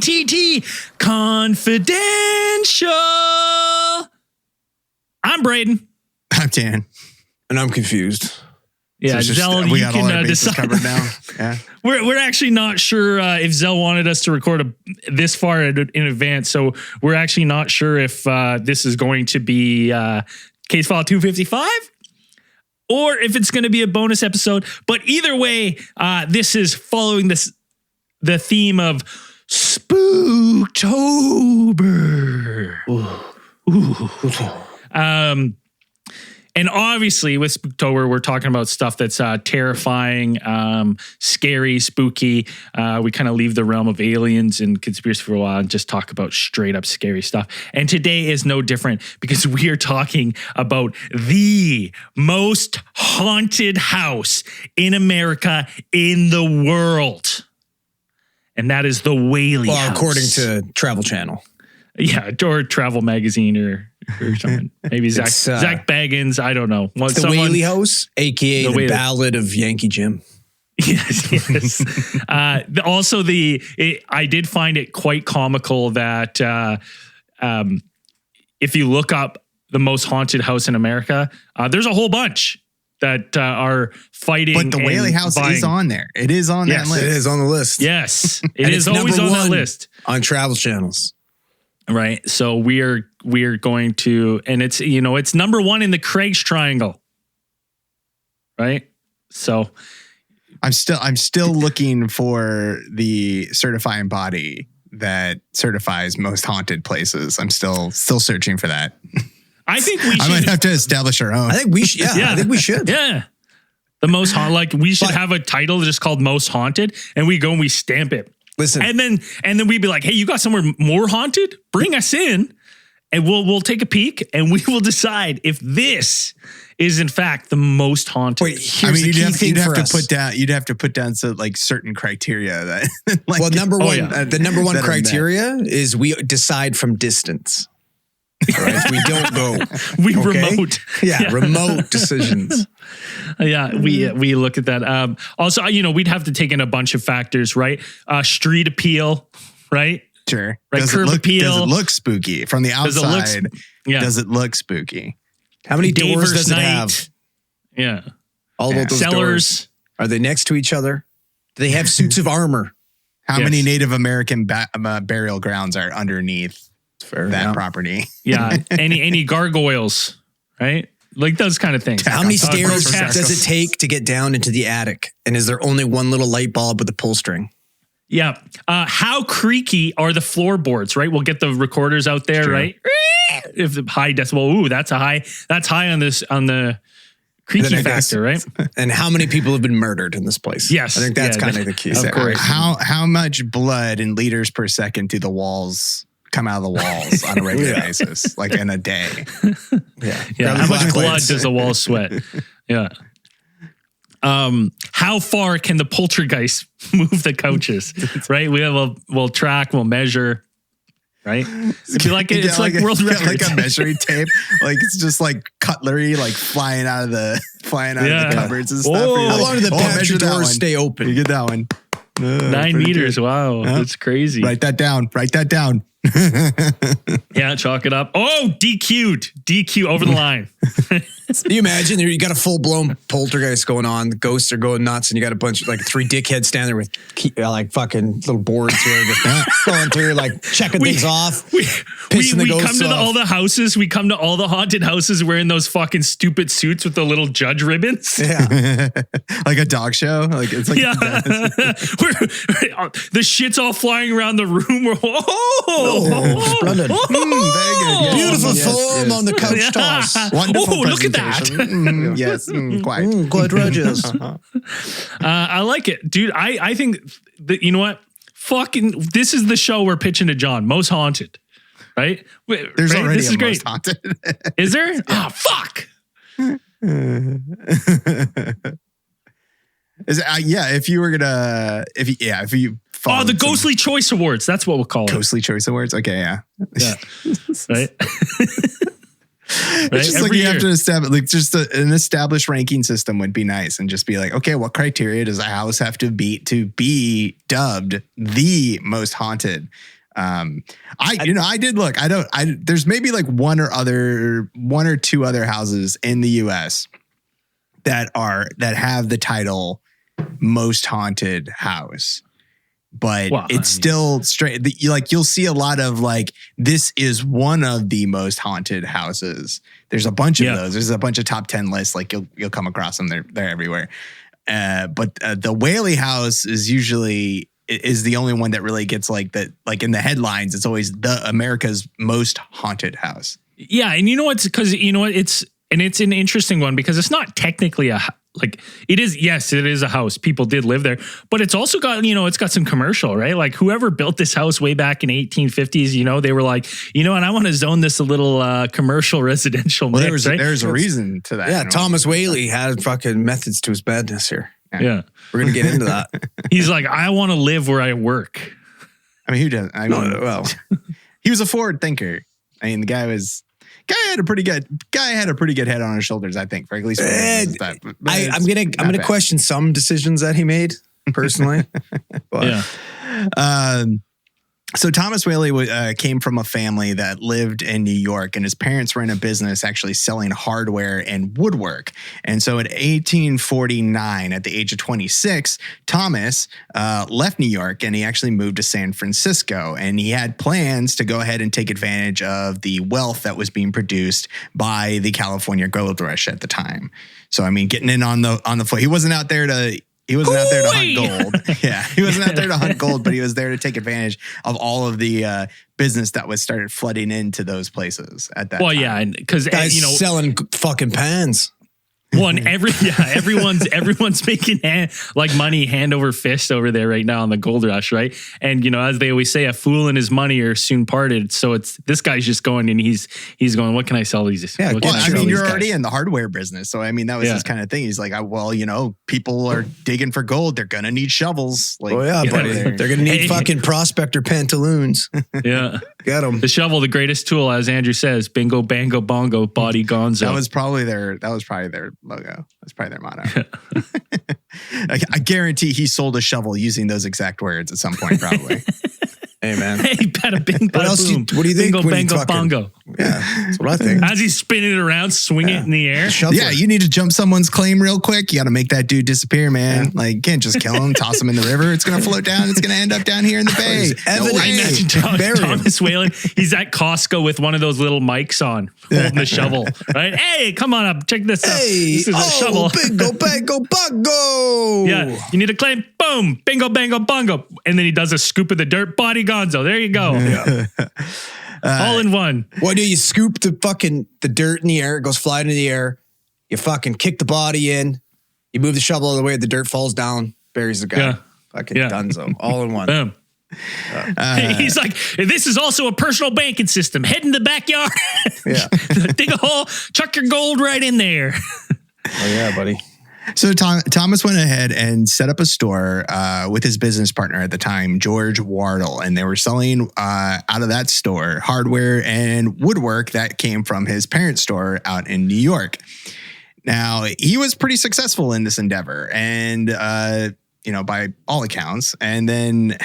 ATT Confidential. I'm Braden. I'm Dan. And I'm confused. Yeah, so Zell, we you got all our can bases decide. covered now. Yeah. We're actually not sure if Zell wanted us to record this far in advance, so we're actually not sure if this is going to be Case File 255 or if it's going to be a bonus episode. But either way, this is following the theme of Spooktober. And obviously with Spooktober, we're talking about stuff that's terrifying, scary, spooky. We kind of leave the realm of aliens and conspiracy for a while and just talk about straight up scary stuff. And today is no different because we are talking about the most haunted house in America, in the world. And that is the Whaley House. According to Travel Channel. Yeah, or Travel Magazine or something. Maybe Zach Baggins. I don't know. It's the Whaley House, a.k.a. the Ballad of Yankee Jim. Yes. Also, I did find it quite comical that if you look up the most haunted house in America, there's a whole bunch that are fighting. But the Whaley House is on there. It is on that list. It is on the list. Yes, it is always on that list. On travel channels. Right. So we are going to, and it's, it's number one in the Craig's Triangle. Right. So I'm still looking for the certifying body that certifies most haunted places. I'm still searching for that. I think we should. I might have to establish our own. I think we should. Yeah, I think we should. Yeah. The most haunted, we should have a title just called Most Haunted, and we go and we stamp it. Listen, and then we'd be like, hey, you got somewhere more haunted? Bring us in, and we'll take a peek, and we will decide if this is in fact the most haunted. Wait, here's the key thing for us. You'd have to put down certain criteria that. The number one criteria is we decide from distance. Right? We don't go. Remote. Yeah, remote decisions. Yeah, we look at that. Also, we'd have to take in a bunch of factors, right? Street appeal, right? Sure. Right. Curb appeal. Does it look spooky from the outside? Does it look spooky? How many doors does it have? Yeah. All about those cellars. Doors. Are they next to each other? Do they have suits of armor? How many Native American burial grounds are underneath that property? Yeah. Any gargoyles, right? Like those kind of things. How many stairs does it take to get down into the attic? And is there only one little light bulb with a pull string? Yeah. How creaky are the floorboards, right? We'll get the recorders out there, right? If the high decibel, ooh, that's high on the creaky factor, right? And how many people have been murdered in this place? Yes. I think that's kind of the key. Of course. How much blood in liters per second do the walls come out of the walls on a regular basis, like in a day? Yeah. How much blood does the wall sweat? Yeah. How far can the poltergeist move the couches? Right. We'll track, we'll measure. Right. It's like world record. Like a measuring tape. Like it's just like cutlery, like flying out of the cupboards and stuff. How long do the pantry doors stay open? You get that one. 9 meters. Good. Wow. That's crazy. Write that down. Yeah, chalk it up. Oh, DQ over the line. Can you imagine? You got a full blown poltergeist going on. The ghosts are going nuts, and you got a bunch of like 3 dickheads standing there with like fucking little boards here, just going through, like checking things off. We come to all the houses. We come to all the haunted houses wearing those fucking stupid suits with the little judge ribbons. Yeah, like a dog show. Like it's like the shit's all flying around the room. We're splendid. Very good. Beautiful form on the couch toss. Wonderful look at that. Yes, quite. Quite righteous. I like it, dude. I think that, you know what? Fucking, this is the show we're pitching to John. Most haunted, right? There's already this is great. Most haunted. Is there? Oh, fuck. If you were gonna, if you. The Ghostly Choice Awards. That's what we'll call it. Ghostly Choice Awards. Okay, yeah. Right. It's just like you have to establish, like, just an established ranking system would be nice, and just be like, okay, what criteria does a house have to beat to be dubbed the most haunted? I did look. There's maybe like one or two other houses in the U.S. that have the title most haunted house. But it's still straight. Like, you'll see a lot of like, this is one of the most haunted houses. There's a bunch of those. There's a bunch of top 10 lists. Like, you'll come across them. They're everywhere. But the Whaley House is the only one that really gets like that. Like, in the headlines, it's always the America's most haunted house. Yeah, and you know what's because it's an interesting one because it's not technically it is. Yes, it is a house. People did live there, but it's also got, it's got some commercial, right? Like, whoever built this house way back in 1850s, they were like, and I want to zone this a little commercial residential mix, right? There's a reason to that. Yeah, Thomas Whaley had fucking methods to his madness here. Yeah. We're going to get into that. He's like, I want to live where I work. I mean, who doesn't? He was a forward thinker. I mean, the guy had a pretty good head on his shoulders, I think, for at least I'm gonna question some decisions that he made personally. But. Yeah. So Thomas Whaley came from a family that lived in New York, and his parents ran a business actually selling hardware and woodwork. And so in 1849, at the age of 26, Thomas left New York, and he actually moved to San Francisco. And he had plans to go ahead and take advantage of the wealth that was being produced by the California gold rush at the time. So, I mean, getting in on the foot. He wasn't out there to hunt gold. Yeah, he wasn't out there to hunt gold, but he was there to take advantage of all of the business that was started flooding into those places at that time. Well, yeah, because selling fucking pans. Everyone's making money hand over fist over there right now on the gold rush, right? And as they always say, a fool and his money are soon parted. So it's this guy's just going and he's going, what can I sell these? Yeah, you're already in the hardware business, so I mean that was his kind of thing. He's like, people are digging for gold, they're gonna need shovels. Like, buddy, they're gonna need fucking prospector pantaloons. Yeah, got them. The shovel, the greatest tool, as Andrew says. Bingo, bango, bongo, body gonzo. That was probably their logo. That's probably their motto. I guarantee he sold a shovel using those exact words at some point, probably. Hey, man. Hey, bada bing, bada boom. What do you think? Bingo, bango, bongo. Yeah, that's what I think. As he's spinning it around, swing it in the air. Yeah, you need to jump someone's claim real quick. You got to make that dude disappear, man. Like, you can't just kill him, toss him in the river. It's going to float down. It's going to end up down here in the bay. I imagine Thomas Whaley, he's at Costco with one of those little mics on, holding the shovel. Right? Hey, come on up. Check this out. This is a shovel. Bingo, bango, bongo. Yeah, you need a claim. Boom. Bingo, bango, bongo. And then he does a scoop of the dirt. Body gonzo. There you go. Yeah. All in one. What do you scoop the dirt in the air? It goes flying in the air. You fucking kick the body in. You move the shovel out of the way. The dirt falls down. Buries the guy. Yeah. Fucking donezo. All in one. Boom. He's like, this is also a personal banking system. Head in the backyard. Yeah. Dig a hole. Chuck your gold right in there. Oh yeah, buddy. So Thomas went ahead and set up a store with his business partner at the time, George Wardle, and they were selling out of that store hardware and woodwork that came from his parents' store out in New York. Now, he was pretty successful in this endeavor, and by all accounts. And then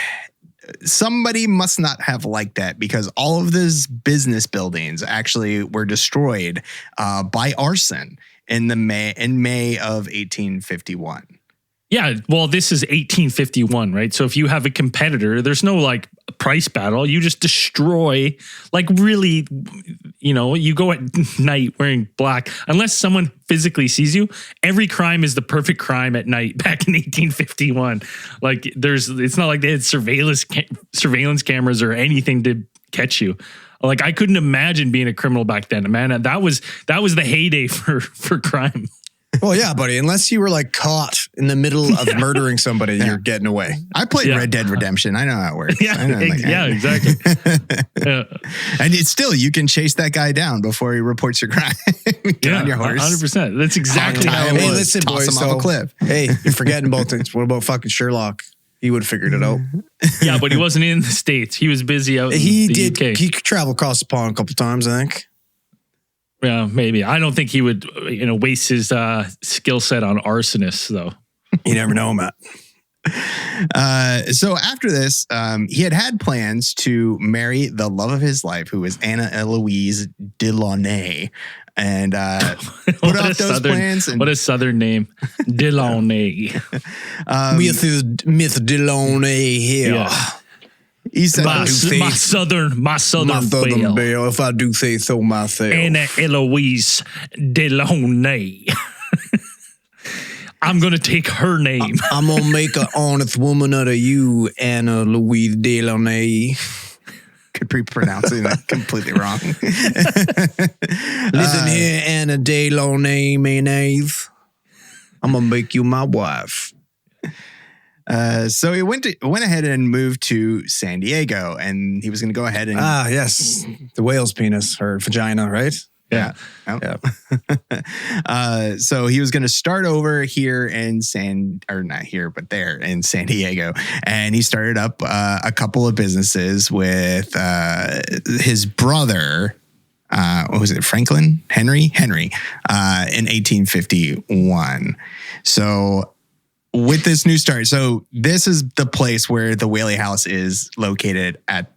somebody must not have liked that, because all of these business buildings actually were destroyed by arson in May of 1851. Yeah, well, this is 1851, right? So if you have a competitor, there's no price battle. You just destroy, really, you go at night wearing black. Unless someone physically sees you, every crime is the perfect crime at night back in 1851. It's not like they had surveillance cameras or anything to catch you. I couldn't imagine being a criminal back then, man. That was the heyday for crime. Well, yeah, buddy. Unless you were caught in the middle of murdering somebody, you're getting away. I played Red Dead Redemption. I know how it works. Exactly. And it's still, you can chase that guy down before he reports your crime. Get on your horse. 100%. That's exactly how it was. Hey, listen, toss boys, him off a cliff. Hey, you're forgetting about things. What about fucking Sherlock? He would have figured it out. Yeah, but he wasn't in the States. He was busy out in the UK. He traveled across the pond a couple times, I think. Yeah, maybe. I don't think he would, waste his skill set on arsonists, though. You never know, Matt. So after this, he had plans to marry the love of his life, who was Anna Eloise Delaunay, and put off those plans. And what a southern name, Delaunay. Miss Delaunay here. Yeah. He said, My southern belle. If I do say so myself. Anna Eloise Delaunay. I'm going to take her name. I'm going to make an honest woman out of you, Anna Louise Delaunay. Could be pronouncing that completely wrong. Listen here, Anna Delaunay mayonnaise. I'm going to make you my wife. So he went ahead and moved to San Diego, and he was going to go ahead and yes, the whale's penis or vagina, right? Yeah. Oh. Yeah. So he was going to start over here in there in San Diego, and he started up a couple of businesses with his brother. What was it? Henry in 1851. So. With this new start, so this is the place where the Whaley House is located at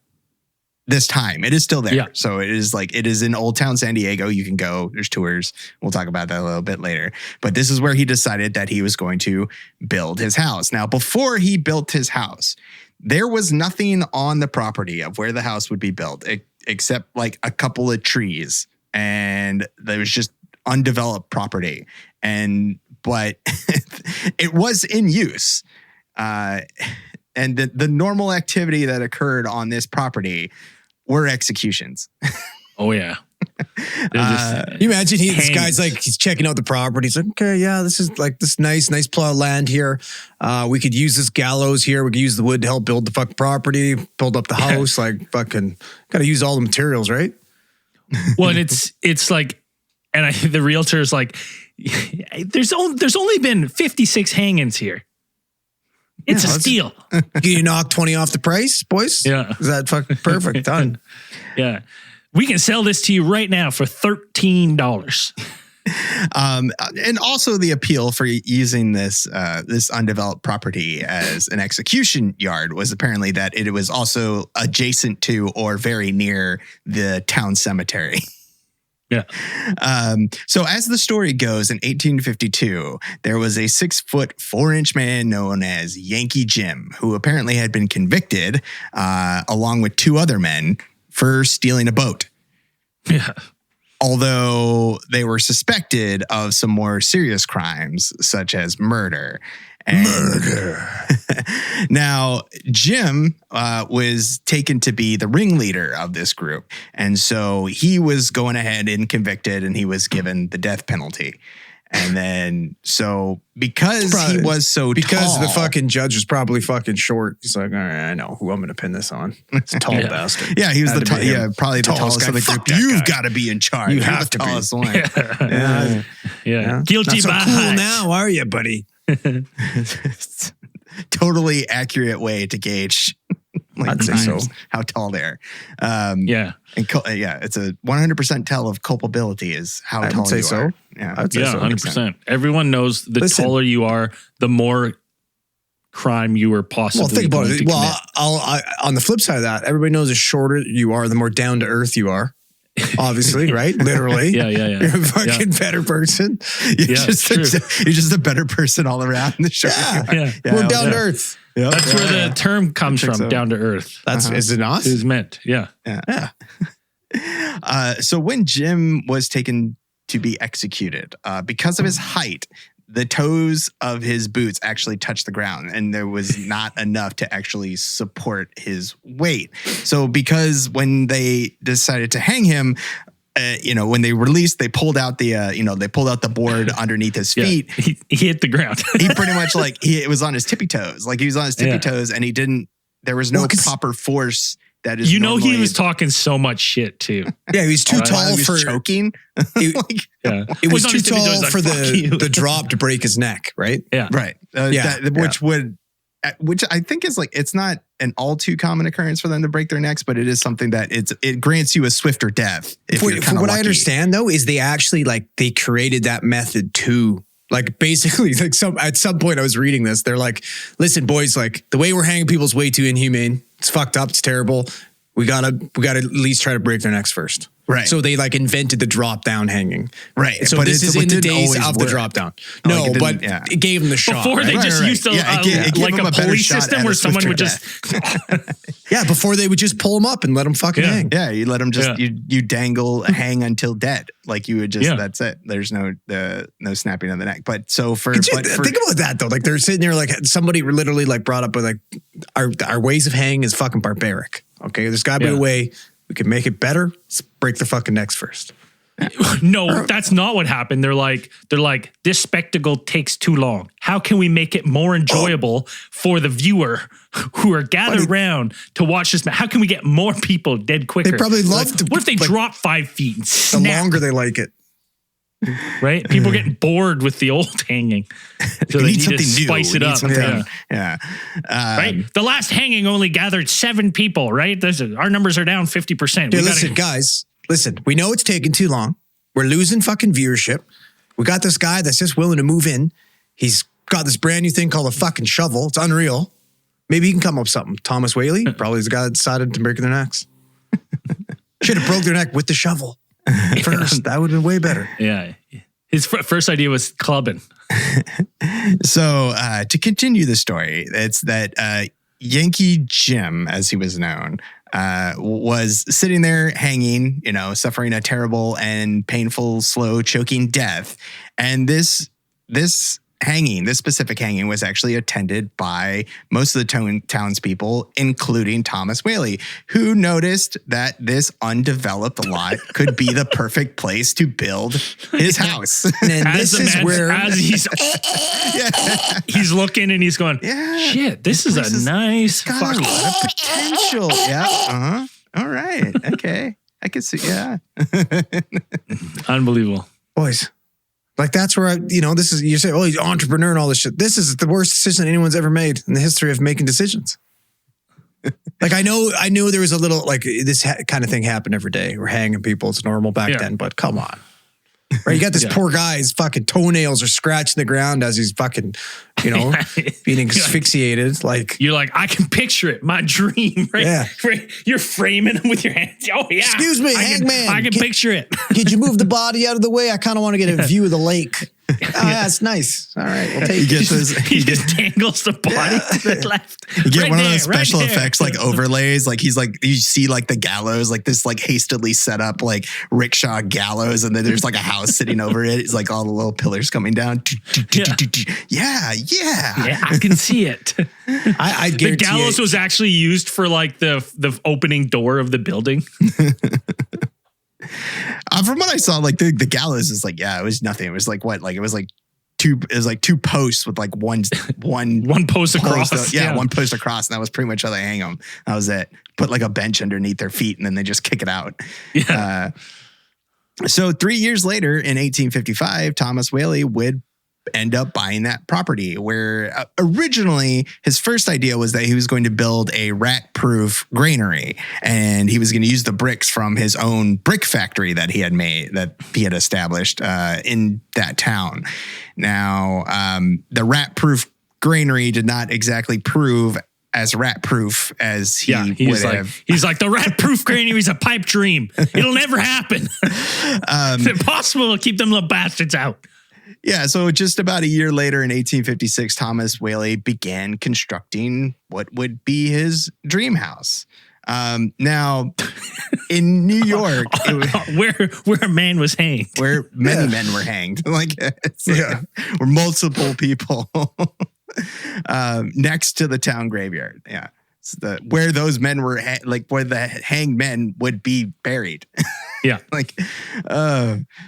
this time. It is still there. Yeah. So it is in Old Town San Diego. You can go, there's tours. We'll talk about that a little bit later. But this is where he decided that he was going to build his house. Now, before he built his house, there was nothing on the property of where the house would be built except like a couple of trees. And there was just undeveloped property. But it was in use. And the normal activity that occurred on this property were executions. Oh, yeah. You imagine this guy's like, he's checking out the property. He's like, okay, yeah, this is like this nice plot of land here. We could use this gallows here. We could use the wood to help build the fucking property, build up the house. Like fucking got to use all the materials, right? Well, and it's like, and the realtor's like, there's only been 56 hangings here. It's a steal. Can you knock 20 off the price, boys? Yeah. Is that fucking perfect? Done. Yeah. We can sell this to you right now for $13. And also the appeal for using this undeveloped property as an execution yard was apparently that it was also adjacent to or very near the town cemetery. Yeah. So as the story goes, in 1852, there was a 6-foot 4-inch man known as Yankee Jim, who apparently had been convicted, along with 2 other men, for stealing a boat. Yeah. Although they were suspected of some more serious crimes, such as murder. Now, Jim was taken to be the ringleader of this group. And so he was going ahead and convicted, and he was given the death penalty. And then, so because he was so because tall, the fucking judge was probably fucking short. He's like, all right, I know who I'm going to pin this on. It's a tall bastard. Yeah, he was probably the tallest of the group. You've got to be in charge. You have to be. Tallest one. Yeah. Guilty Not so by cool now, are you, buddy? Totally accurate way to gauge I'd say so. How tall they are. Yeah. And it's a 100% tell of culpability is how tall you are. Yeah, I'd say so. 100%. Everyone knows the taller you are, the more crime you were possibly. Well, think about it. Well, on the flip side of that, everybody knows the shorter you are, the more down to earth you are. Obviously, right? Literally. Yeah. You're a fucking better person. You're just a better person all around. We're down to earth. Yep. That's where the term comes from, down to earth. Is it not? It was meant. Yeah. So when Jim was taken to be executed, because of his height, the toes of his boots actually touched the ground, and there was not enough to actually support his weight. So because when they decided to hang him, when they released, they pulled out the board underneath his feet. He hit the ground. He pretty much it was on his tippy toes. Like he was on his tippy toes, and there was no proper force. That is, he was talking so much shit too. Yeah, he was too tall for choking. It was too tall for the drop to break his neck, right? Yeah, right. Which would which I think is like, it's not an all too common occurrence for them to break their necks, but it is something that it grants you a swifter death. If you're From what lucky. I understand though, is they actually like they created that method too. Like basically, like at some point I was reading this, they're like, listen, boys, like the way we're hanging people is way too inhumane. It's fucked up. It's terrible. We gotta at least try to break their necks first. Right. So they like invented the drop down hanging. Right. So but this is in the days of the drop down. No, like but it gave them the shot. Before they just used to like a pulley system where someone would just before they would just pull them up and let them fucking hang. Yeah, you let them just you dangle hang until dead. Like you would just that's it. There's no snapping of the neck. But so think about that though. Like they're sitting there like somebody literally like brought up like our ways of hanging is fucking barbaric. Okay, there's got to be a way we can make it better. Let's break the fucking necks first. No, that's not what happened. They're like, this spectacle takes too long. How can we make it more enjoyable for the viewer who are gathered around to watch this? How can we get more people dead quicker? They probably love to. What if they drop 5 feet and snap? The longer they like it. Right? People are getting bored with the old hanging. So they need to spice it up. Yeah. Right? The last hanging only gathered 7 people, right? Our numbers are down 50%. Listen, guys, we know it's taking too long. We're losing fucking viewership. We got this guy that's just willing to move in. He's got this brand new thing called a fucking shovel. It's unreal. Maybe he can come up with something. Thomas Whaley, probably the guy that decided to break their necks. Should have broke their neck with the shovel. First, that would have been way better. Yeah. His first idea was clubbing. So to continue the story, it's that Yankee Jim, as he was known, was sitting there hanging, suffering a terrible and painful, slow, choking death. And this specific hanging was actually attended by most of the townspeople, including Thomas Whaley, who noticed that this undeveloped lot could be the perfect place to build his house. And this is where he's looking and he's going, shit, this is a nice got a lot of potential. Yeah. All right. Okay. I can see. Yeah. Unbelievable. Boys. Like that's where this is, you say, oh, he's an entrepreneur and all this shit. This is the worst decision anyone's ever made in the history of making decisions. Like I knew there was a little, like this kind of thing happened every day. We're hanging people. It's normal back then, but come on. Right? You got this poor guy, his fucking toenails are scratching the ground as he's fucking, being asphyxiated. Like you're like, I can picture it. My dream, right? Yeah. Right? You're framing him with your hands. Oh yeah. Excuse me, hangman. I can picture it. Could you move the body out of the way? I kind of want to get a view of the lake. Yeah, it's nice. All right, we'll take it. He just tangles the body to the left. You get one of those special effects like overlays. Like he's like, you see like the gallows, like this like hastily set up like rickshaw gallows. And then there's like a house sitting over it. It's like all the little pillars coming down. Yeah. I can see it. I the gallows was actually used for like the opening door of the building. From what I saw, like the gallows is like, it was nothing. It was like what? Like it was like two posts with like one post across. One post across, and that was pretty much how they hang them. That was it. Put like a bench underneath their feet, and then they just kick it out. Yeah. So 3 years later, in 1855, Thomas Whaley would end up buying that property, where originally his first idea was that he was going to build a rat-proof granary, and he was going to use the bricks from his own brick factory that he had established in that town. Now, the rat-proof granary did not exactly prove as rat-proof as he would have. He's like, the rat-proof granary is a pipe dream. It'll never happen. It's impossible to keep them little bastards out. Yeah, so just about a year later in 1856, Thomas Whaley began constructing what would be his dream house. Now, in New York, where a man was hanged, where many men were hanged, where multiple people next to the town graveyard. Yeah, where those men were, where the hanged men would be buried. Yeah,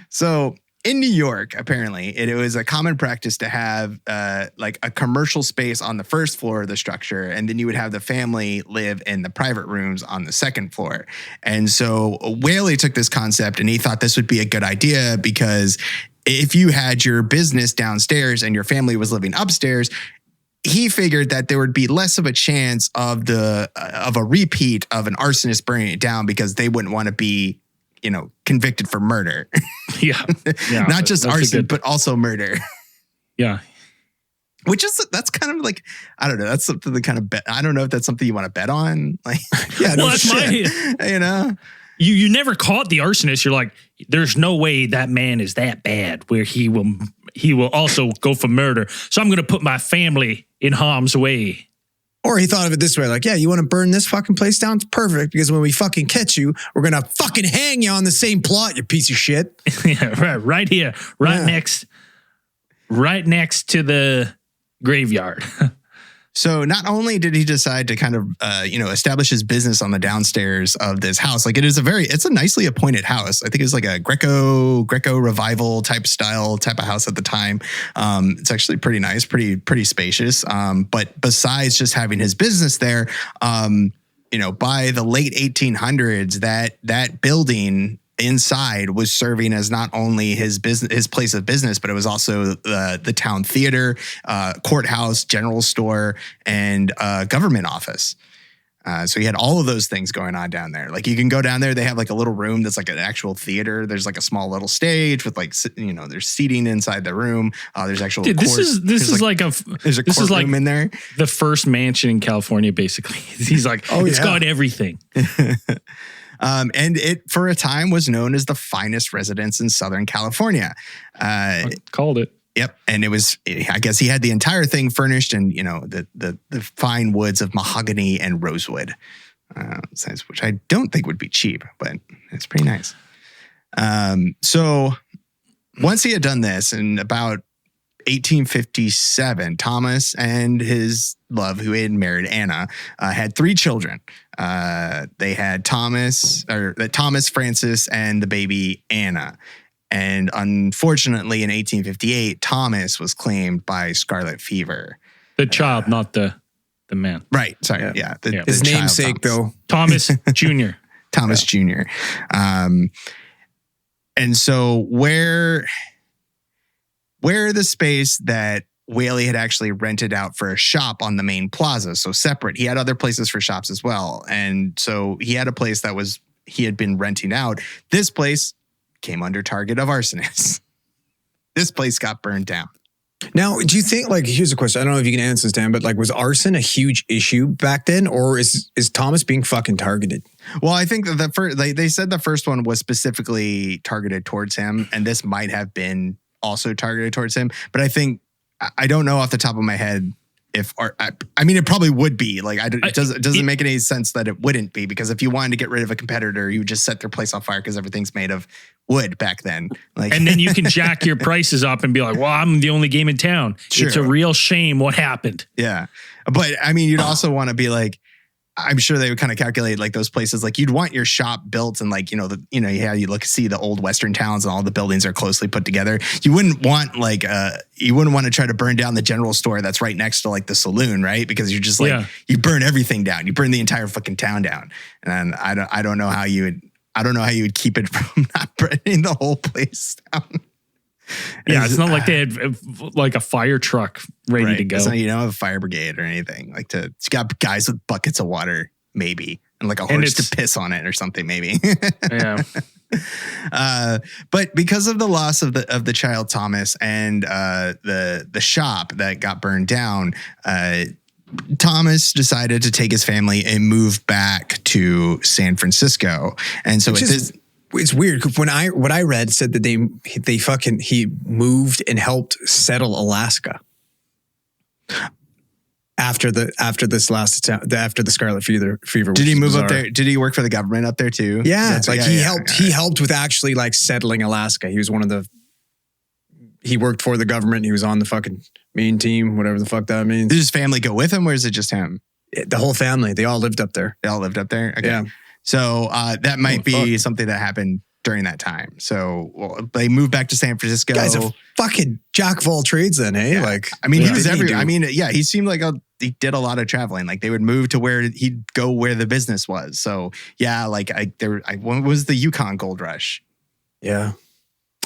so. In New York, apparently, it was a common practice to have like a commercial space on the first floor of the structure, and then you would have the family live in the private rooms on the second floor. And so Whaley took this concept, and he thought this would be a good idea because if you had your business downstairs and your family was living upstairs, he figured that there would be less of a chance of a repeat of an arsonist burning it down because they wouldn't want to be, convicted for murder. Yeah. Not just arson, but also murder. Yeah. That's kind of like, I don't know. That's something to kind of bet. I don't know if that's something you want to bet on. Like, yeah, well, no shit. You never caught the arsonist. You're like, there's no way that man is that bad where he will also go for murder. So I'm going to put my family in harm's way. Or he thought of it this way, like, yeah, you want to burn this fucking place down? It's perfect because when we fucking catch you, we're going to fucking hang you on the same plot, you piece of shit. Yeah, right here, next to the graveyard. So not only did he decide to kind of, establish his business on the downstairs of this house, like it's a nicely appointed house. I think it's like a Greco revival type of house at the time. It's actually pretty nice, pretty spacious. But besides just having his business there, by the late 1800s, that building inside was serving as not only his place of business, but it was also the town theater, courthouse, general store, and government office. So he had all of those things going on down there. Like you can go down there, they have like a little room that's like an actual theater. There's like a small little stage with like, there's seating inside the room. There's actual. Dude, this is like a courtroom in there. The first mansion in California, basically. He's like, it's got everything. And it, for a time, was known as the finest residence in Southern California. I called it. Yep. And it was, I guess he had the entire thing furnished in, the fine woods of mahogany and rosewood, which I don't think would be cheap, but it's pretty nice. So once he had done this in about 1857, Thomas and his love, who had married Anna, had 3 children. They had Thomas, Francis, and the baby Anna. And unfortunately, in 1858, Thomas was claimed by scarlet fever. The child, not the man. Right. Sorry. Yeah. His namesake, though. Thomas Jr. Thomas Jr. And so where the space that Whaley had actually rented out for a shop on the main plaza, so separate. He had other places for shops as well. And so he had a place he had been renting out. This place came under target of arsonists. This place got burned down. Now, do you think, here's a question. I don't know if you can answer this, Dan, but was arson a huge issue back then, or is Thomas being fucking targeted? Well, I think that they said the first one was specifically targeted towards him, and this might have been also targeted towards him. But I don't know off the top of my head it probably would be. It doesn't make any sense that it wouldn't be, because if you wanted to get rid of a competitor, you would just set their place on fire because everything's made of wood back then. And then you can jack your prices up and be like, well, I'm the only game in town. Sure. It's a real shame what happened. Yeah. But you'd also want to be like, I'm sure they would kind of calculate those places. You'd want your shop built and you see the old Western towns and all the buildings are closely put together. You wouldn't want to try to burn down the general store that's right next to the saloon, right? Because you're just you burn everything down. You burn the entire fucking town down. And I don't know how you would keep it from not burning the whole place down. Yeah, it's not like they had a fire truck ready to go. It's not, you don't have a fire brigade or anything. It's got guys with buckets of water, maybe, and a horse to piss on it or something, maybe. Yeah. But because of the loss of the child Thomas and the shop that got burned down, Thomas decided to take his family and move back to San Francisco, and so it's weird. What I read said that he moved and helped settle Alaska after the scarlet fever. Did he move up there? Did he work for the government up there too? Yeah, he helped with actually settling Alaska. He was he worked for the government. He was on the fucking main team, whatever the fuck that means. Did his family go with him, or is it just him? The whole family. They all lived up there. They all lived up there? Okay. Yeah. So that might be something that happened during that time. So they moved back to San Francisco. Guy's a fucking jack of all trades then, eh? Yeah. He was everywhere. He seemed like he did a lot of traveling. They would move to where he'd go where the business was. So yeah, when was the Yukon Gold Rush? Yeah.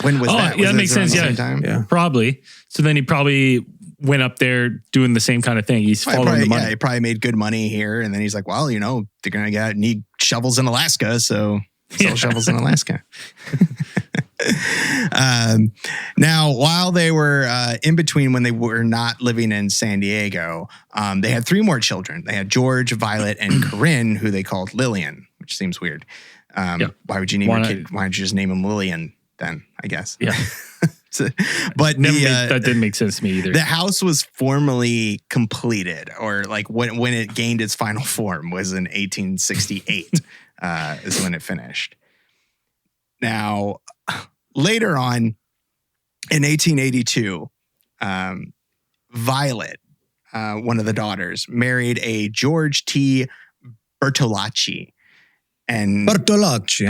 When was that? Yeah, that makes sense. Yeah, probably. So then he probably went up there doing the same kind of thing. He's following the money. Yeah, he probably made good money here. And then he's like, well, you know, they're going to need shovels in Alaska. So sell shovels in Alaska. Now, while they were in between, when they were not living in San Diego, they had 3 more children. They had George, Violet, and Corinne, who they called Lillian, which seems weird. Why would you name your kid? Why don't you just name him Lillian then, I guess? Yeah. But that didn't make sense to me either. The house was formally completed, or like when it gained its final form was in 1868 is when it finished. Now, later on in 1882, Violet, one of the daughters, married a George T. Bertolacci. Bertolacci,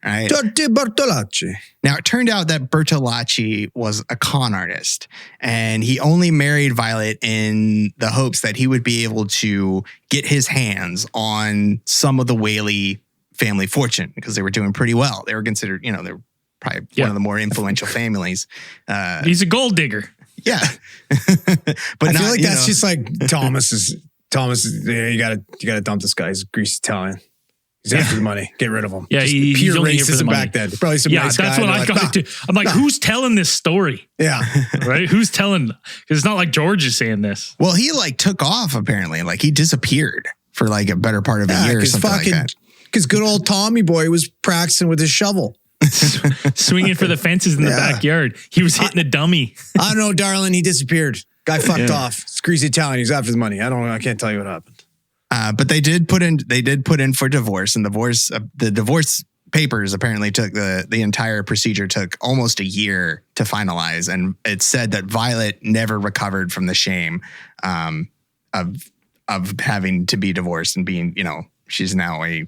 right? Bertolacci. Now, it turned out that Bertolacci was a con artist, and he only married Violet in the hopes that he would be able to get his hands on some of the Whaley family fortune, because they were doing pretty well. They were considered, you know, they're probably one of the more influential families. He's a gold digger. Yeah. But I feel like that's just like Thomas, yeah, you gotta dump this guy. He's a greasy Italian. He's after the money. Get rid of him. Yeah, he's pure only racism back then. Probably some nice that's guy. what I got to. I'm like, who's telling this story? Yeah. Right? Who's telling? Because it's not like George is saying this. Well, he like took off apparently. Like he disappeared for like a better part of a year or something like that. Because good old Tommy boy was practicing with his shovel. Swinging for the fences in the backyard. He was hitting a dummy. I don't know, darling. He disappeared. Guy fucked off. It's greasy Italian. He's after the money. I don't know. I can't tell you what happened. But they did put in for divorce, and the divorce papers apparently took the entire procedure took almost a year to finalize. And it said that Violet never recovered from the shame of having to be divorced and being, you know, she's now a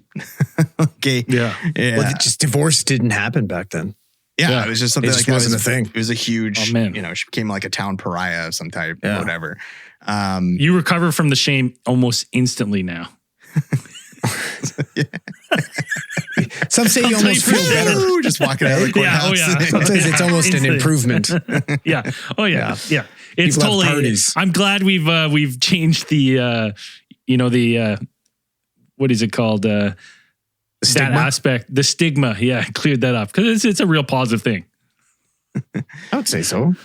gay. Yeah. Well, just divorce didn't happen back then. Yeah, it was just something it just like wasn't that. a thing. It was a huge, you know, she became like a town pariah of some type, whatever. You recover from the shame almost instantly now. Some say you almost feel better. Just walking out of the courthouse. Sometimes it's almost an improvement. Yeah. Oh yeah. Yeah. It's People totally. I'm glad we've changed the what is it called? That aspect, the stigma. Yeah, cleared that up because it's a real positive thing. I would say so.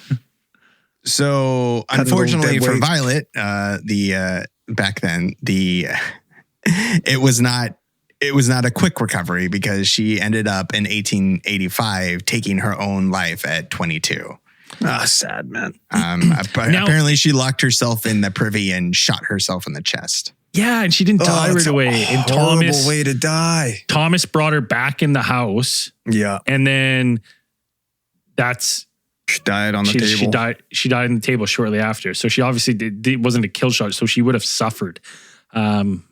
So unfortunately for Violet, back then it was not a quick recovery, because she ended up in 1885 taking her own life at 22. Ah, sad, man. Apparently she locked herself in the privy and shot herself in the chest. Yeah, and she didn't die right away. And horrible way to die. Thomas brought her back in the house. Yeah. And then she died on the table. She died on the table shortly after. So she obviously it wasn't a kill shot, so she would have suffered to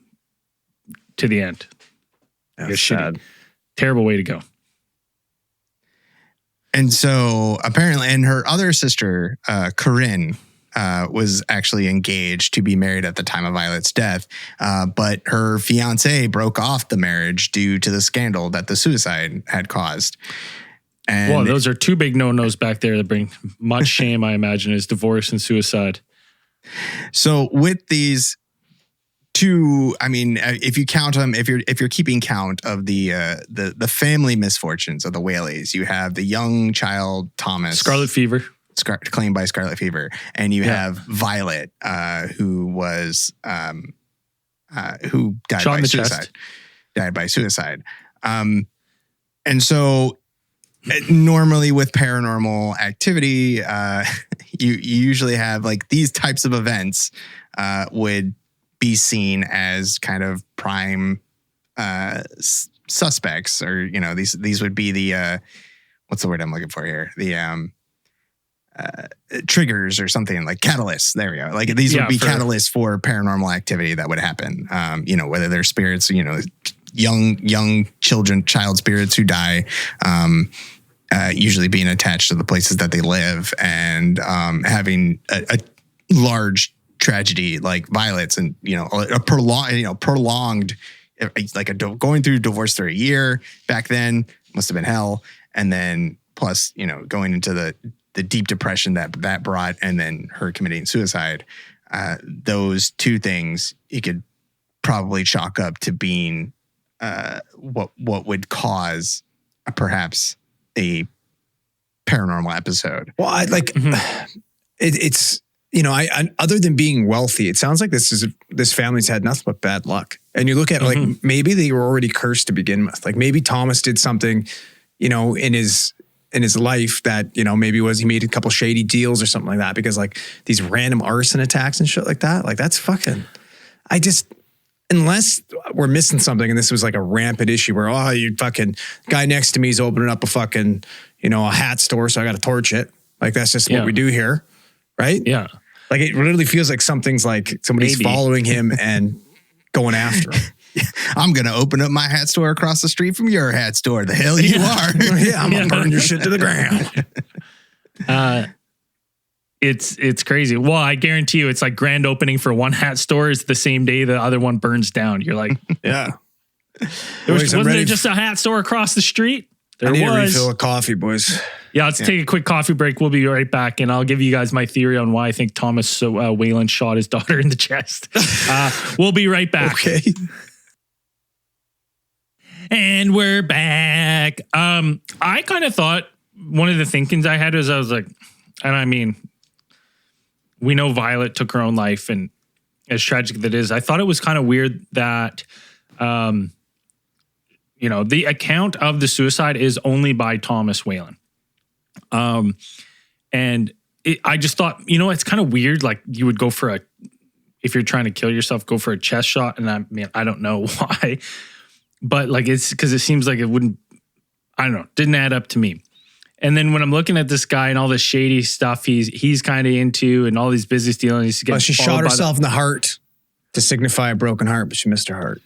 the end. That's sad. Terrible way to go. And so apparently, and her other sister, Corinne, was actually engaged to be married at the time of Violet's death. But her fiance broke off the marriage due to the scandal that the suicide had caused. And well, those are two big no-nos back there that bring much shame, I imagine, is divorce and suicide. So with these two, I mean, if you count them, if you're keeping count of the family misfortunes of the Whaleys, you have the young child Thomas, scarlet fever, claimed by scarlet fever, and you have Violet, who was who died by suicide. Died by suicide, and so. Normally with paranormal activity, you usually have like these types of events would be seen as kind of prime suspects, or, you know, these would be the, what's the word I'm looking for here? The triggers or something, like catalysts. There we go. Like these would be catalysts for paranormal activity that would happen. You know, whether they're spirits, you know, young child spirits who die, usually being attached to the places that they live, and having a large tragedy like Violet's, and, you know, a prolonged, like going through divorce for a year back then must have been hell, and then plus, you know, going into the deep depression that brought, and then her committing suicide. Those two things you could probably chalk up to being what would cause perhaps a paranormal episode. Well, I like it's I other than being wealthy, it sounds like this family's had nothing but bad luck. And you look at like maybe they were already cursed to begin with. Like maybe Thomas did something, in his life that, maybe he made a couple shady deals or something like that, because like these random arson attacks and shit like that, like that's fucking, unless we're missing something and this was like a rampant issue where, you fucking guy next to me is opening up a fucking, a hat store, so I got to torch it. Like that's just what we do here. Right? Yeah. Like it literally feels like something's like somebody's following him and going after him. I'm going to open up my hat store across the street from your hat store. The hell you are. Yeah, I'm going to burn your shit to the ground. It's crazy. Well, I guarantee you it's like grand opening for one hat store is the same day the other one burns down. You're like, yeah. Wasn't there just a hat store across the street? I need a refill of coffee, boys. Yeah, let's take a quick coffee break. We'll be right back, and I'll give you guys my theory on why I think Thomas Whalen shot his daughter in the chest. We'll be right back. Okay. And we're back. I kind of thought one of the thinkings I had was I was like, and I mean, we know Violet took her own life, and as tragic as it is, I thought it was kind of weird that, the account of the suicide is only by Thomas Whalen. I just thought, it's kind of weird. Like you would go if you're trying to kill yourself, go for a chest shot. And I don't know why, but like, it's because it seems like it wouldn't, I don't know, didn't add up to me. And then when I'm looking at this guy and all the shady stuff he's kind of into and all these business dealings, she shot herself in the heart to signify a broken heart, but she missed her heart.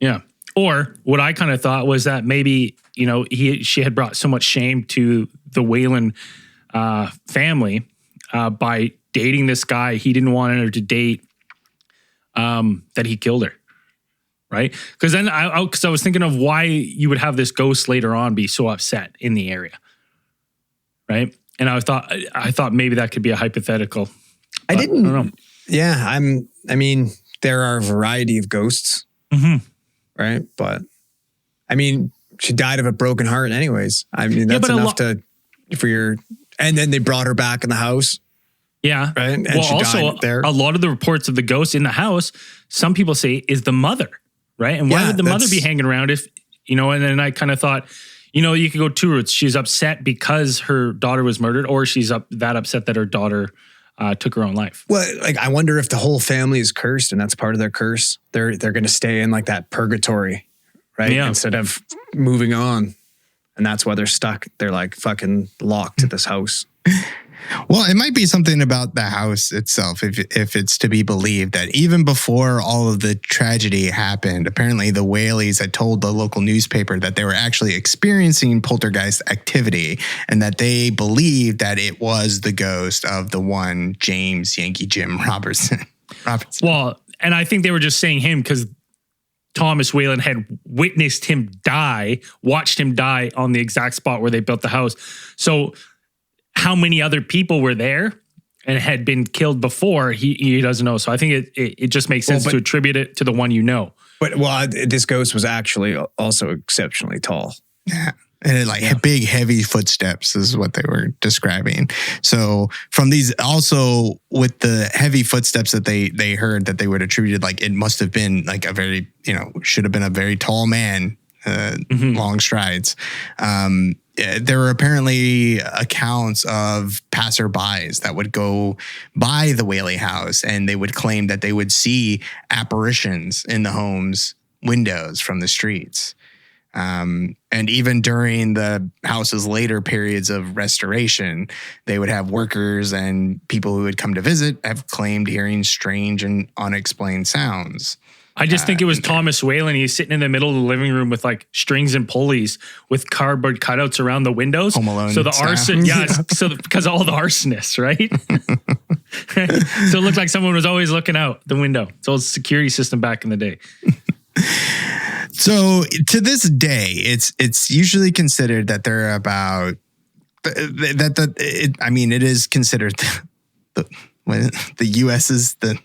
Yeah. Or what I kind of thought was that maybe, she had brought so much shame to the Whalen family by dating this guy he didn't want her to date, that he killed her. Right? Because then I was thinking of why you would have this ghost later on be so upset in the area. Right? And I thought maybe that could be a hypothetical. I don't know. Yeah, there are a variety of ghosts. Mm-hmm. Right? But she died of a broken heart anyways. That's enough and then they brought her back in the house. Yeah. Right? And well, she also, died there. A lot of the reports of the ghost in the house, some people say is the mother, right? And why would the mother be hanging around if, and then I kind of thought, you could go two routes. She's upset because her daughter was murdered, or she's that upset that her daughter took her own life. Well, like I wonder if the whole family is cursed and that's part of their curse. They're going to stay in like that purgatory, right? Yeah. Instead of moving on. And that's why they're stuck. They're like fucking locked to this house. Well, it might be something about the house itself, if it's to be believed that even before all of the tragedy happened, apparently the Whaleys had told the local newspaper that they were actually experiencing poltergeist activity and that they believed that it was the ghost of the one James Yankee Jim Robertson. Well, and I think they were just saying him because Thomas Whalen had witnessed him die, watched him die on the exact spot where they built the house. So how many other people were there and had been killed before, he doesn't know. So I think it just makes sense to attribute it to the one But this ghost was actually also exceptionally tall. Yeah. And big, heavy footsteps is what they were describing. So from these, also with the heavy footsteps that they heard that they would attribute, like it must have been like a very, should have been a very tall man, long strides. There were apparently accounts of passerbys that would go by the Whaley House and they would claim that they would see apparitions in the home's windows from the streets. And even during the house's later periods of restoration, they would have workers and people who would come to visit have claimed hearing strange and unexplained sounds. I just think it was Thomas Whalen. He's sitting in the middle of the living room with like strings and pulleys with cardboard cutouts around the windows. Home Alone so the style. arson, because all the arsonists, right? So it looked like someone was always looking out the window. It's old security system back in the day. So to this day, it's usually considered that there are about it is considered the U.S. is the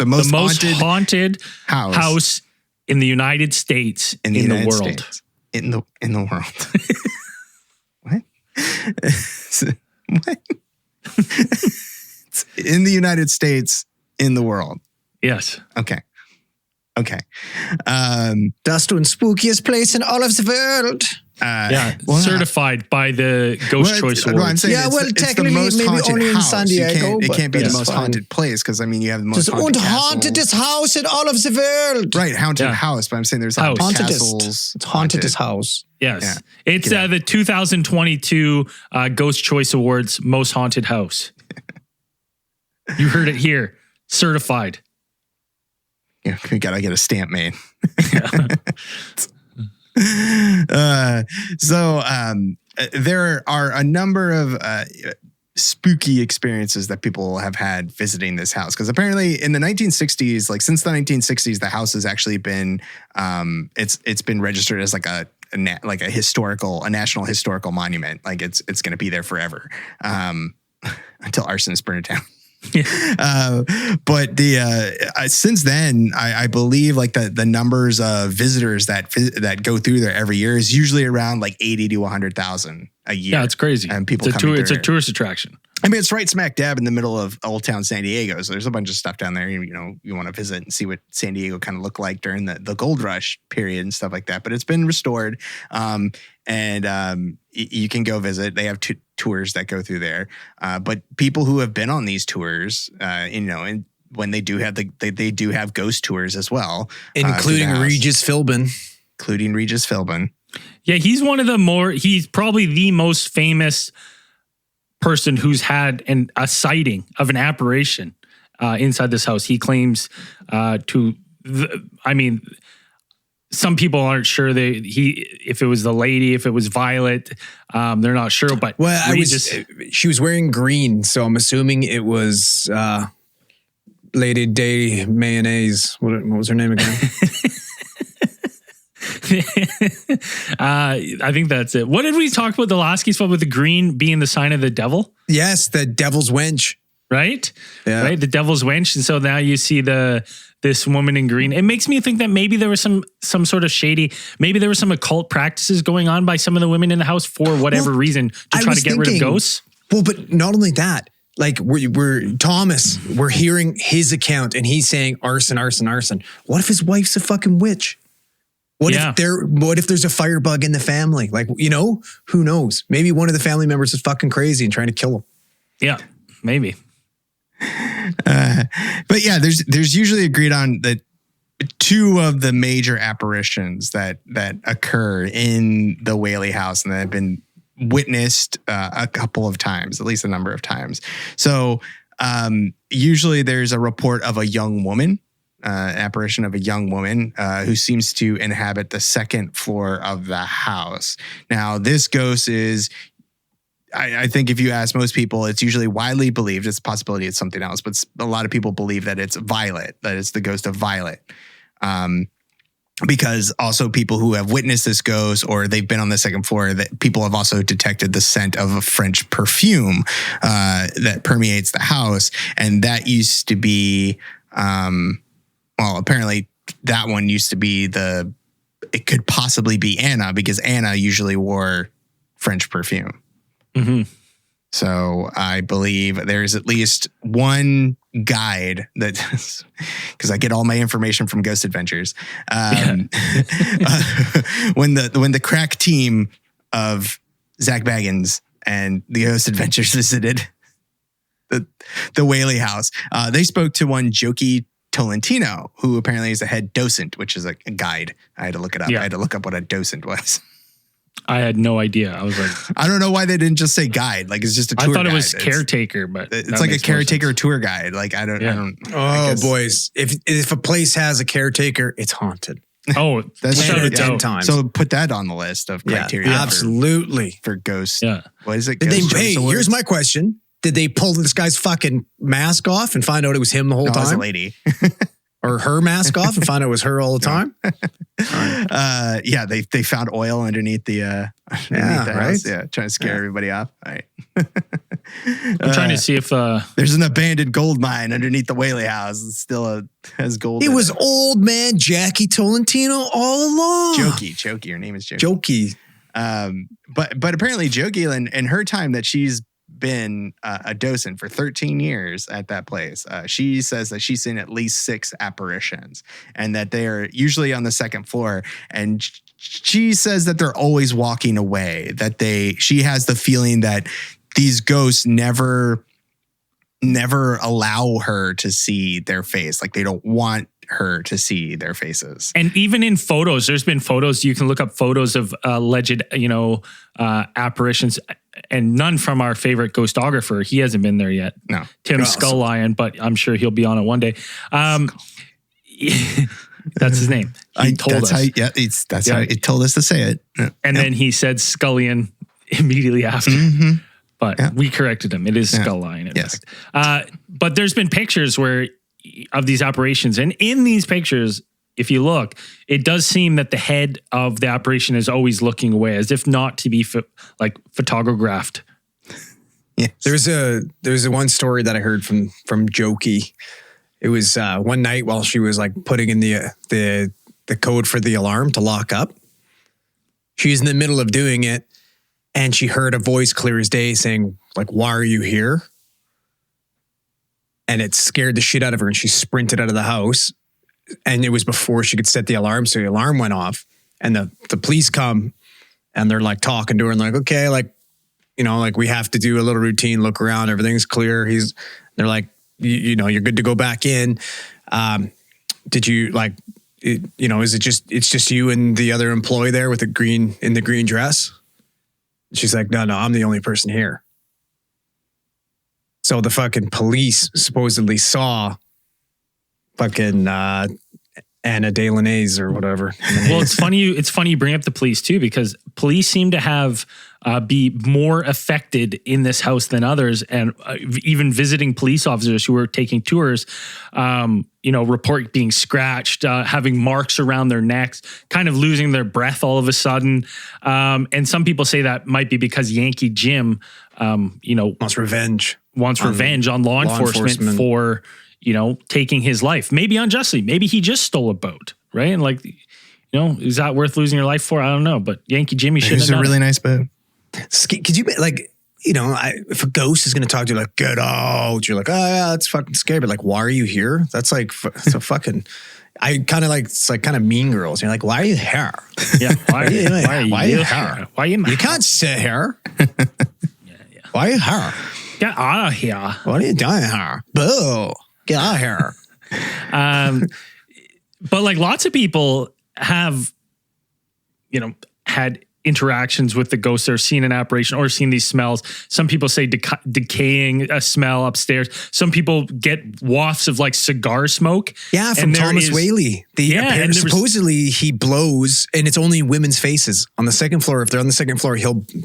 most haunted house in the United States in the world. States. In the world. What? What? It's in the United States in the world. Yes. Okay. Dust and spookiest place in all of the world. Certified by the Ghost Choice Awards. I'm saying technically, the most maybe haunted only in house. San Diego. It can't be the most fine. haunted place because you have the most haunted hauntedest house in all of the world. Right, haunted house. But I'm saying there's like castles. It's hauntedest house. Yes, Yeah. It's the 2022 Ghost Choice Awards Most Haunted House. You heard it here, certified. Yeah, we gotta get a stamp made. There are a number of spooky experiences that people have had visiting this house because apparently in the 1960s, like since the 1960s, the house has actually been it's been registered as like a national historical monument. Like it's going to be there forever until arsonists burn it down. But since then, I believe like the numbers of visitors that go through there every year is usually around like 80 to 100,000 a year. Yeah, it's crazy. And people it's a tourist attraction. I mean, it's right smack dab in the middle of Old Town San Diego. So there's a bunch of stuff down there. You want to visit and see what San Diego kind of looked like during the gold rush period and stuff like that. But it's been restored. You can go visit. They have tours that go through there. But people who have been on these tours, and when they do have they do have ghost tours as well. Including Regis Philbin. Yeah, he's probably the most famous person who's had a sighting of an apparition inside this house. He claims some people aren't sure if it was the lady, if it was Violet, they're not sure. But she was wearing green, so I'm assuming it was Lady Day Mayonnaise. What was her name again? I think that's it. What did we talk about the last case with the green being the sign of the devil? Yes, the devil's wench. Right? Yeah. Right? The devil's wench. And so now you see this woman in green. It makes me think that maybe there was some sort of maybe there were some occult practices going on by some of the women in the house for whatever reason to try to get rid of ghosts. Well, but not only that, like we're hearing his account and he's saying arson. What if his wife's a fucking witch? What if there's a firebug in the family? Like, who knows? Maybe one of the family members is fucking crazy and trying to kill him. Yeah, maybe. But yeah, there's usually agreed on that two of the major apparitions that occur in the Whaley House and that have been witnessed a couple of times, at least a number of times. So usually there's a report of a young woman. Apparition of a young woman who seems to inhabit the second floor of the house. Now, this ghost is, I think if you ask most people, it's usually widely believed, it's a possibility it's something else, but a lot of people believe that it's Violet, that it's the ghost of Violet. Because also people who have witnessed this ghost or they've been on the second floor, that people have also detected the scent of a French perfume that permeates the house. And that used to be... apparently that one used to be it could possibly be Anna because Anna usually wore French perfume. Mm-hmm. So I believe there's at least one guide because I get all my information from Ghost Adventures. When the crack team of Zach Baggins and the Ghost Adventures visited the Whaley House, they spoke to one Jokey Tolentino, who apparently is a head docent, which is a guide. I had to look it up. Yeah. I had to look up what a docent was. I had no idea. I was like, I don't know why they didn't just say guide. Like it's just a tour guide. I thought it was caretaker, but it's like a caretaker tour guide. Like I don't. Oh, boys. If a place has a caretaker, it's haunted. Oh, that's 10 times. So put that on the list of criteria. Yeah, absolutely. For ghosts. Yeah. What is it? Here's my question. Did they pull this guy's fucking mask off and find out it was him the whole time? It was a lady. or her mask off and found out it was her all the time. Yeah, they found oil underneath the house. Yeah, trying to scare everybody off. All right. I'm trying to see if there's an abandoned gold mine underneath the Whaley House. It's still has gold. It was old man Jackie Tolentino all along. Jokey. Her name is Jokey. But apparently Jokey in her time that she's been a docent for 13 years at that place. She says that she's seen at least 6 apparitions and that they are usually on the second floor. And she says that they're always walking away, that she has the feeling that these ghosts never allow her to see their face. Like they don't want her to see their faces. And even in photos, there's been photos, you can look up photos of alleged, apparitions, and none from our favorite ghostographer. He hasn't been there yet. No. Tim Skullion, but I'm sure he'll be on it one day. That's his name. He told us. How he told us to say it. Yeah. And then he said Skullion immediately after. Mm-hmm. But we corrected him. It is Skullion, in fact. But there's been pictures of these apparitions. And in these pictures, if you look, it does seem that the head of the apparition is always looking away, as if not to be photographed. Yes. There's a one story that I heard from Jokey. It was one night while she was like putting in the code for the alarm to lock up. She was in the middle of doing it, and she heard a voice clear as day saying, like, "Why are you here?" And it scared the shit out of her, and she sprinted out of the house. And it was before she could set the alarm, so the alarm went off. And the police come, and they're like talking to her, and like, okay, like, we have to do a little routine, look around, everything's clear. They're like, you're good to go back in. Did you is it's just you and the other employee there with the green dress? She's like, no, I'm the only person here. So the fucking police supposedly saw fucking Anna Delaney's or whatever. Well, it's funny you bring up the police too, because police seem to have be more affected in this house than others, and even visiting police officers who were taking tours, report being scratched, having marks around their necks, kind of losing their breath all of a sudden, and some people say that might be because Yankee Jim, wants revenge on law enforcement for taking his life, maybe unjustly. Maybe he just stole a boat, right? And is that worth losing your life for? I don't know, but Yankee Jimmy should have done a really nice boat. Could you if a ghost is going to talk to you like, get out, you're like, oh yeah, that's fucking scary. But like, why are you here? That's like, so fucking, I kind of like, it's like kind of Mean Girls. You're like, why are you here? Yeah. Why are you here? Why are you? You can't sit here. Yeah. Why are you here? Get out of here. What are you doing here? Boo. Get out of here. But like lots of people have, had interactions with the ghosts or seen an apparition or seen these smells. Some people say decaying a smell upstairs. Some people get wafts of like cigar smoke. Yeah, from Thomas Whaley. Supposedly he blows and it's only women's faces on the second floor. If they're on the second floor,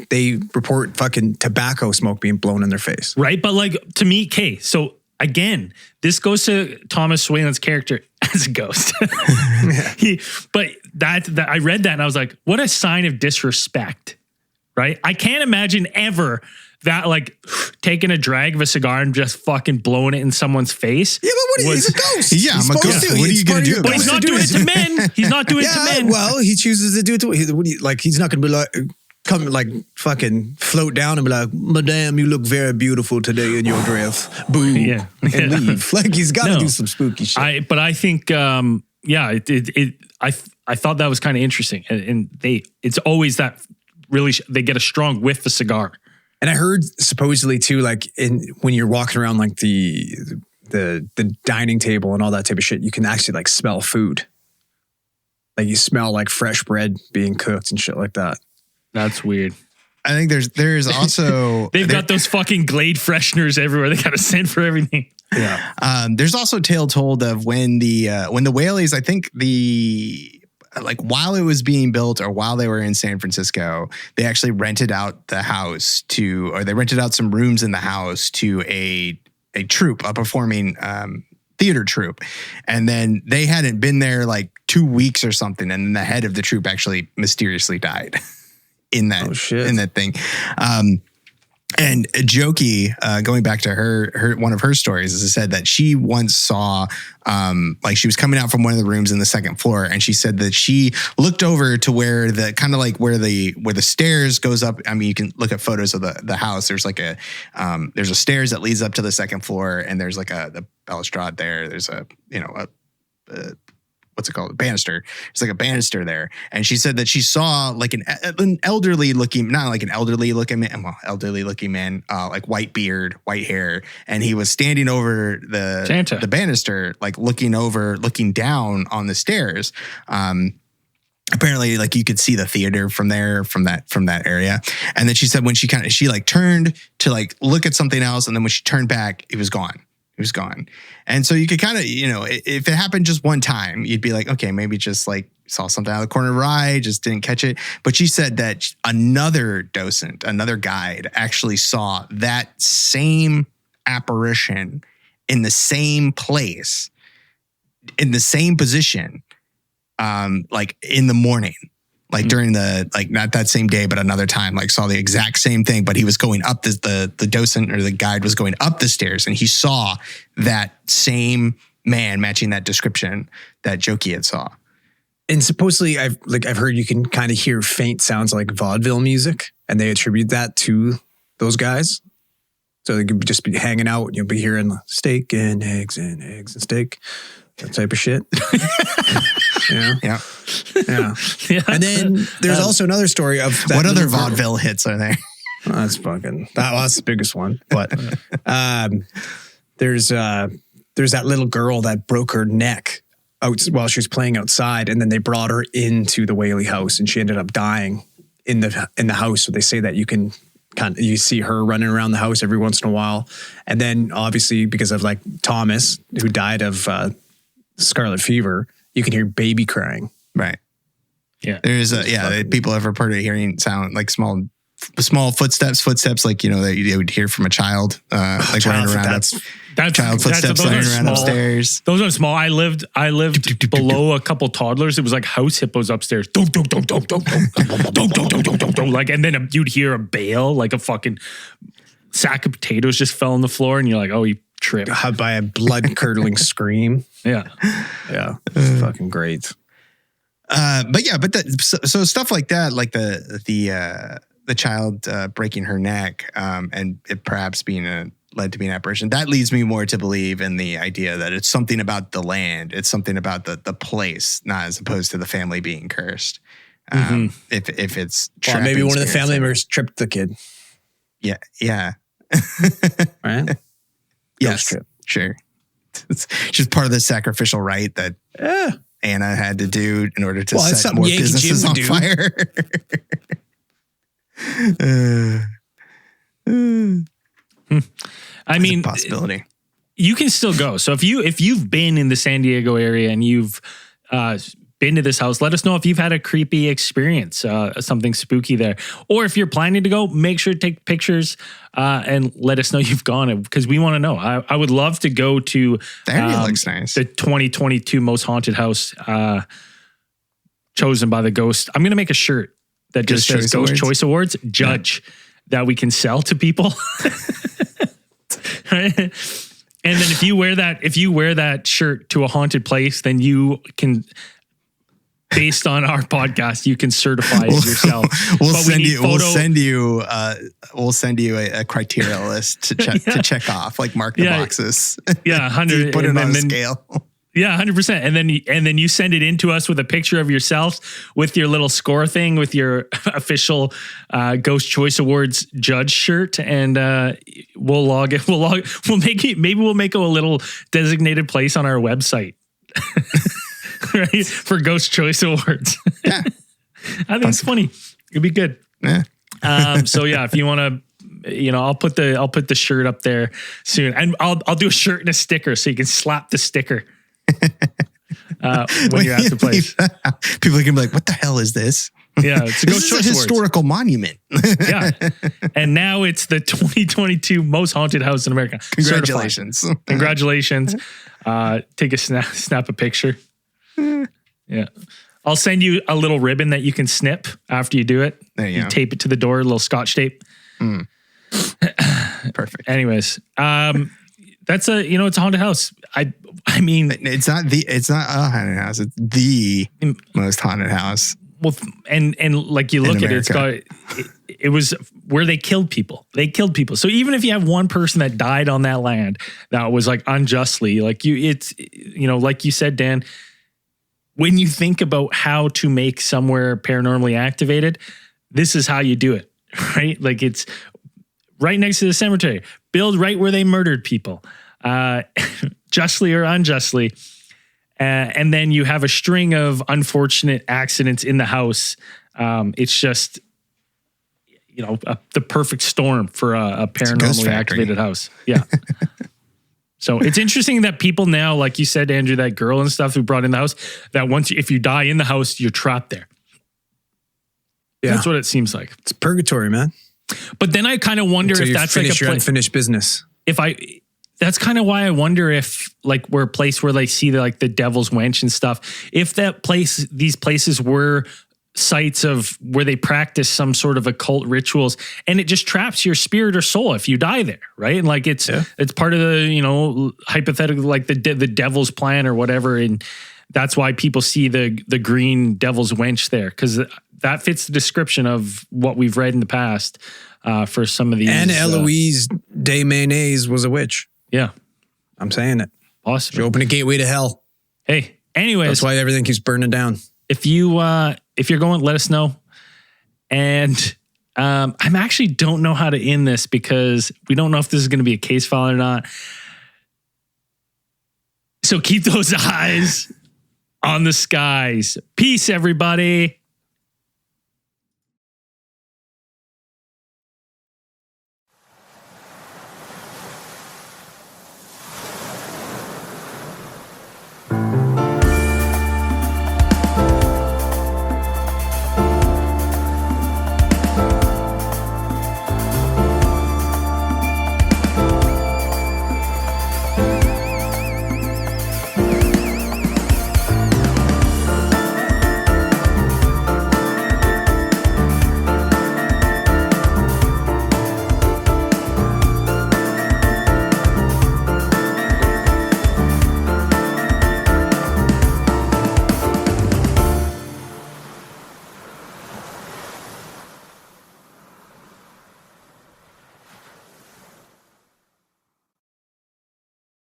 they report fucking tobacco smoke being blown in their face. Right. But like to me, so again, this goes to Thomas Whalen's character as a ghost. But I read that and I was like, what a sign of disrespect, right? I can't imagine ever that like taking a drag of a cigar and just fucking blowing it in someone's face. Yeah, but he's a ghost. Yeah, I'm a ghost. What are you going to do? But he's not doing it to men. He's not doing it to men. Well, he chooses to do it to he's not going to be like, come like fucking float down and be like, Madame, you look very beautiful today in your dress. Boo. Yeah. And leave. Like he's got to do some spooky shit. But I think, I thought that was kind of interesting. And it's always that really, they get a strong whiff of cigar. And I heard supposedly too, like when you're walking around like the dining table and all that type of shit, you can actually like smell food. Like you smell like fresh bread being cooked and shit like that. That's weird. I think there's also they've got those fucking Glade fresheners everywhere. They got a scent for everything. Yeah. There's also tale told of when the Whaleys, I think while it was being built or while they were in San Francisco, they actually rented out the house they rented out some rooms in the house to a troupe, a performing theater troupe. And then they hadn't been there like 2 weeks or something. And the head of the troupe actually mysteriously died in that thing. And Jokey, going back to her one of her stories, is said that she once saw, like she was coming out from one of the rooms in the second floor, and she said that she looked over to where the kind of like where the stairs goes up. I mean, you can look at photos of the house. There's like there's a stairs that leads up to the second floor, and there's like the balustrade there. There's a what's it called? A banister. It's like a banister there. And she said that she saw like an elderly looking, not like an elderly looking man, like white beard, white hair. And he was standing over the banister, like looking down on the stairs. Apparently like you could see the theater from there, from that area. And then she said when she like turned to like look at something else. And then when she turned back, it was gone. It was gone. And so you could kind of, if it happened just one time, you'd be like, okay, maybe just like saw something out of the corner of her eye, just didn't catch it. But she said that another docent, another guide actually saw that same apparition in the same place, in the same position, like in the morning. Like during not that same day, but another time, like saw the exact same thing, but he was going up the docent or the guide was going up the stairs and he saw that same man matching that description that Jokey had saw. And supposedly I've heard you can kind of hear faint sounds like vaudeville music, and they attribute that to those guys. So they could just be hanging out and you'll be hearing steak and eggs and steak, that type of shit. Yeah. And then there's also another story of that. What other vaudeville hits are there? That's the biggest one. But there's that little girl that broke her neck out while she was playing outside, and then they brought her into the Whaley House, and she ended up dying in the house. So they say that you see her running around the house every once in a while, and then obviously because of like Thomas, who died of scarlet fever, you can hear baby crying. Right. Yeah. There's people have reported hearing sound like small footsteps like, that you would hear from a child, like running around. Child footsteps running around upstairs. Those are small. I lived below a couple toddlers. It was like house hippos upstairs. Like, and then you'd hear a bale, like a fucking sack of potatoes just fell on the floor, and you're like, oh, you tripped. By a blood curdling scream. Yeah. It's fucking great. So stuff like that, like the child breaking her neck, and it perhaps being led to be an apparition, that leads me more to believe in the idea that it's something about the land, it's something about the place, not as opposed to the family being cursed. If it's maybe one of the family members tripped the kid. Yeah. Right. Yes, sure. It's just part of the sacrificial rite that Anna had to do in order to set more businesses on fire. I mean, possibility. You can still go. So if you've been in the San Diego area and you've been to this house, let us know if you've had a creepy experience, something spooky there. Or if you're planning to go, make sure to take pictures and let us know you've gone, because we want to know. I would love to go to the area looks nice. The 2022 most haunted house chosen by the ghost. I'm going to make a shirt that just says Ghost Choice Awards Judge that we can sell to people. Right? And then if you wear that shirt to a haunted place, then you can, based on our podcast, you can certify it yourself. We'll send you a criteria list to check off, like mark the boxes. Yeah, 100. Put it on a scale. Yeah, 100%. And then you send it in to us with a picture of yourself with your little score thing with your official Ghost Choice Awards judge shirt, and we'll log it. We'll make it. Maybe we'll make a little designated place on our website. Right, for Ghost Choice Awards. Yeah, I think it's funny. It'd be good. Yeah. So yeah, if you want to, I'll put the shirt up there soon, and I'll do a shirt and a sticker so you can slap the sticker when you're at the place. People can be like, "What the hell is this?" Yeah, it's a Ghost Choice historical monument. Yeah, and now it's the 2022 most haunted house in America. Congratulations! Congratulations! Take a snap a picture. Yeah. I'll send you a little ribbon that you can snip after you do it. There you go. Tape it to the door, a little Scotch tape. Perfect. Anyways, that's it's a haunted house. I mean, it's not a haunted house. It's the most haunted house. Well, and like you look at it, it was where they killed people. They killed people. So even if you have one person that died on that land that was like unjustly, like like you said, Dan, when you think about how to make somewhere paranormally activated, this is how you do it, right? Like it's right next to the cemetery. Build right where they murdered people, justly or unjustly. And then you have a string of unfortunate accidents in the house. It's just, the perfect storm for a paranormally activated house. Yeah. So it's interesting that people now, like you said, Andrew, that girl and stuff who brought in the house, that if you die in the house, you're trapped there. Yeah. That's what it seems like. It's purgatory, man. But then I kind of wonder if that's like your unfinished business. That's kind of why I wonder if we're a place where they see the devil's wench and stuff. If these places were sites of where they practice some sort of occult rituals, and it just traps your spirit or soul if you die there, right? And it's part of the hypothetical the devil's plan or whatever, and that's why people see the green devil's wench there, because that fits the description of what we've read in the past for some of these. And Eloise de Mayonnaise was a witch. Yeah. I'm saying it. Possibly. She opened a gateway to hell. Hey, anyways. That's why everything keeps burning down. If you're going, let us know. And I actually don't know how to end this because we don't know if this is going to be a case file or not. So keep those eyes on the skies. Peace, everybody.